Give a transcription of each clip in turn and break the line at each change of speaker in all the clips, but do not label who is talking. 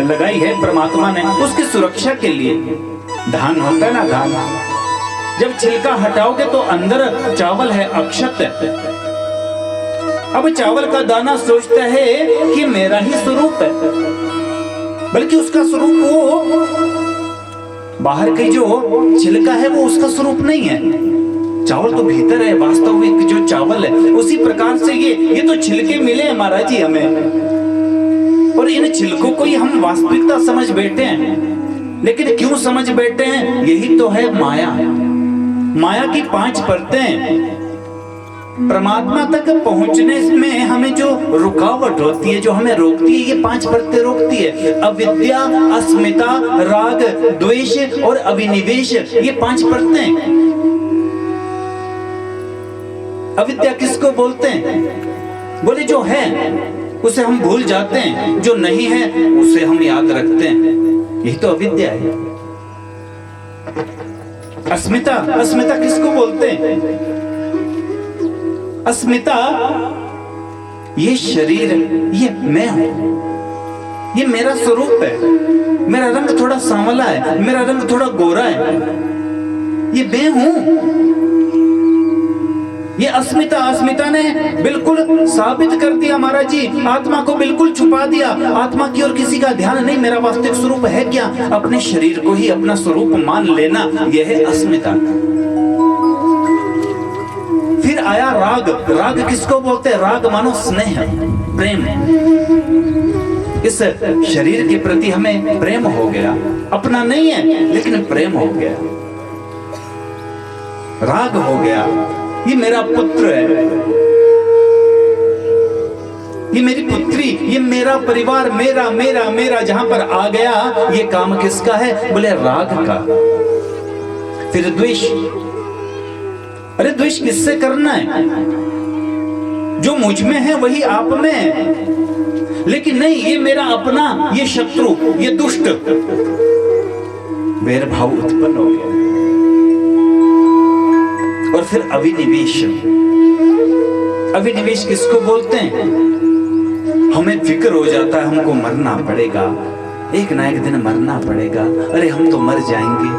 लगाई है परमात्मा ने, उसकी सुरक्षा के लिए। धान होता है ना, धान, जब छिलका हटाओगे तो अंदर चावल है, अक्षत है। अब चावल का दाना सोचता है कि मेरा ही स्वरूप है, बल्कि उसका स्वरूप वो बाहर की जो छिलका है वो उसका स्वरूप नहीं है। चावल तो भीतर है, वास्तविक जो चावल है। उसी प्रकार से ये तो छिलके मिले हैं महाराज जी हमें, और इन छिलकों को ही हम वास्तविकता समझ बैठे हैं। लेकिन क्यों समझ बैठे हैं? यही तो है माया। माया की 5 परतें। परमात्मा तक पहुंचने में हमें जो रुकावट होती है, जो हमें रोकती है, ये 5 परतें रोकती है। अविद्या, अस्मिता, राग, द्वेष और अभिनिवेश, ये 5 परतें। अविद्या किसको बोलते हैं? बोले जो है उसे हम भूल जाते हैं, जो नहीं है उसे हम याद रखते हैं। यही तो अविद्या है। अस्मिता, अस्मिता किसको बोलते हैं? अस्मिता, ये शरीर, ये मैं हूं, ये मेरा स्वरूप है। मेरा रंग थोड़ा सांवला है, मेरा रंग थोड़ा गोरा है, ये मैं हूं। ये अस्मिता, अस्मिता ने बिल्कुल साबित कर दिया महाराज जी, आत्मा को बिल्कुल छुपा दिया। आत्मा की और किसी का ध्यान नहीं। मेरा वास्तविक स्वरूप है क्या? अपने शरीर को ही अपना स्वरूप मान लेना, यह है अस्मिता। फिर आया राग। राग किसको बोलते हैं? राग मानो स्नेह, प्रेम। इस शरीर के प्रति हमें प्रेम हो गया, अपना नहीं है लेकिन प्रेम हो गया, राग हो गया। ये मेरा पुत्र है, ये मेरी पुत्री, ये मेरा परिवार, मेरा मेरा मेरा जहां पर आ गया, ये काम किसका है? बोले राग का। फिर द्वेष। अरे द्वेष किससे करना है? जो मुझ में है वही आप में है। लेकिन नहीं, ये मेरा अपना, ये शत्रु, ये दुष्ट। वैर भाव उत्पन्न हो गया। और फिर अभिनिवेश। अभिनिवेश किसको बोलते हैं? हमें फिक्र हो जाता है हमको मरना पड़ेगा, एक ना एक दिन मरना पड़ेगा। अरे हम तो मर जाएंगे।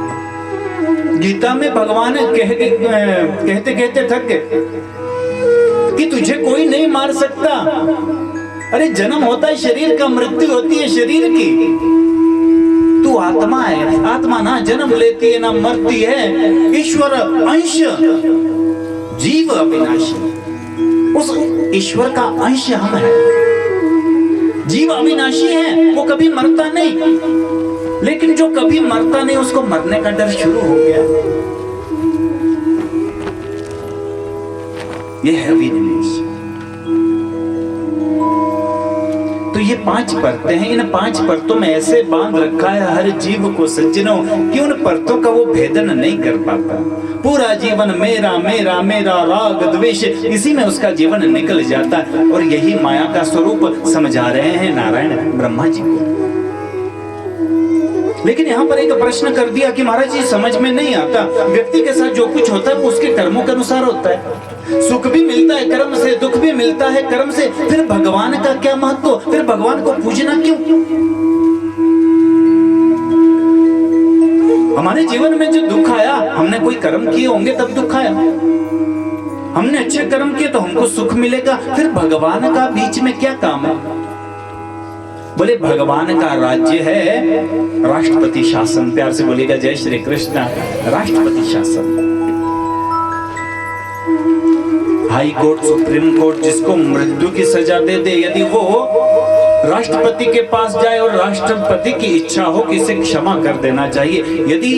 गीता में भगवान कहते कहते थक गए कि तुझे कोई नहीं मार सकता। अरे जन्म होता है शरीर का, मृत्यु होती है शरीर की। तू आत्मा है, आत्मा ना जन्म लेती है ना मरती है। ईश्वर अंश, जीव अविनाशी, उस ईश्वर का अंश हम है। जीव अविनाशी है, वो कभी मरता नहीं। लेकिन जो कभी मरता नहीं उसको मरने का डर शुरू हो गया। ये है अविनाश। तो ये 5 परतें हैं। इन 5 परतों में ऐसे बांध रखा है हर जीव को सज्जनों कि उन परतों का वो भेदन नहीं कर पाता। पूरा जीवन मेरा मेरा मेरा, राग द्वेष, इसी में उसका जीवन निकल जाता है। और यही माया का स्वरूप समझा रहे हैं नारायण ब्रह्मा जी को। लेकिन यहाँ पर एक प्रश्न कर दिया कि महाराज जी समझ में नहीं आता, व्यक्ति के साथ जो कुछ होता है वो उसके कर्मों के अनुसार होता है। सुख भी मिलता है कर्म से, दुख भी मिलता है कर्म से। फिर भगवान का क्या महत्व? फिर भगवान को पूजना क्यों? हमारे जीवन में जो दुख आया, हमने कोई कर्म किए होंगे तब दुख आया। हमने अच्छे कर्म किए तो हमको सुख मिलेगा। फिर भगवान का बीच में क्या काम है? बोले भगवान का राज्य है राष्ट्रपति शासन। प्यार से बोलेगा जय श्री कृष्ण। राष्ट्रपति शासन, हाई कोर्ट, सुप्रीम कोर्ट जिसको मृत्यु की सजा दे दे, यदि वो राष्ट्रपति के पास जाए और राष्ट्रपति की इच्छा हो कि इसे क्षमा कर देना चाहिए, यदि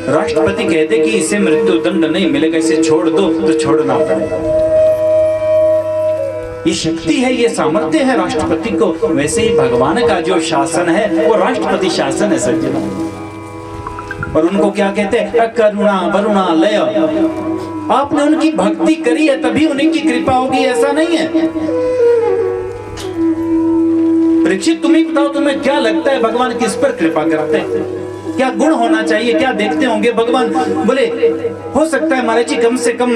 राष्ट्रपति कहते कि इसे मृत्यु दंड नहीं मिलेगा, इसे छोड़ दो, तो छोड़ना पड़ेगा। ये शक्ति है, ये सामर्थ्य है राष्ट्रपति को। वैसे ही भगवान का जो शासन है वो राष्ट्रपति शासन है सज्जनों। और उनको क्या कहते हैं? करुणा वरुणा लय। आपने उनकी भक्ति करी है तभी उनकी कृपा होगी, ऐसा नहीं है। परीक्षित तुम ही बताओ, तुम्हें क्या लगता है भगवान किस पर कृपा करते हैं? क्या गुण होना चाहिए? क्या देखते होंगे भगवान? बोले हो सकता है महाराज जी कम से कम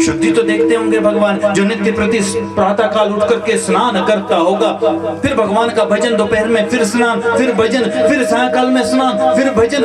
शुद्धि तो देखते होंगे भगवान, जो नित्य प्रति प्रातः काल उठ करके स्नान करता होगा, फिर भगवान का भजन, दोपहर में फिर स्नान, फिर भजन, फिर सायंकाल में स्नान, फिर भजन।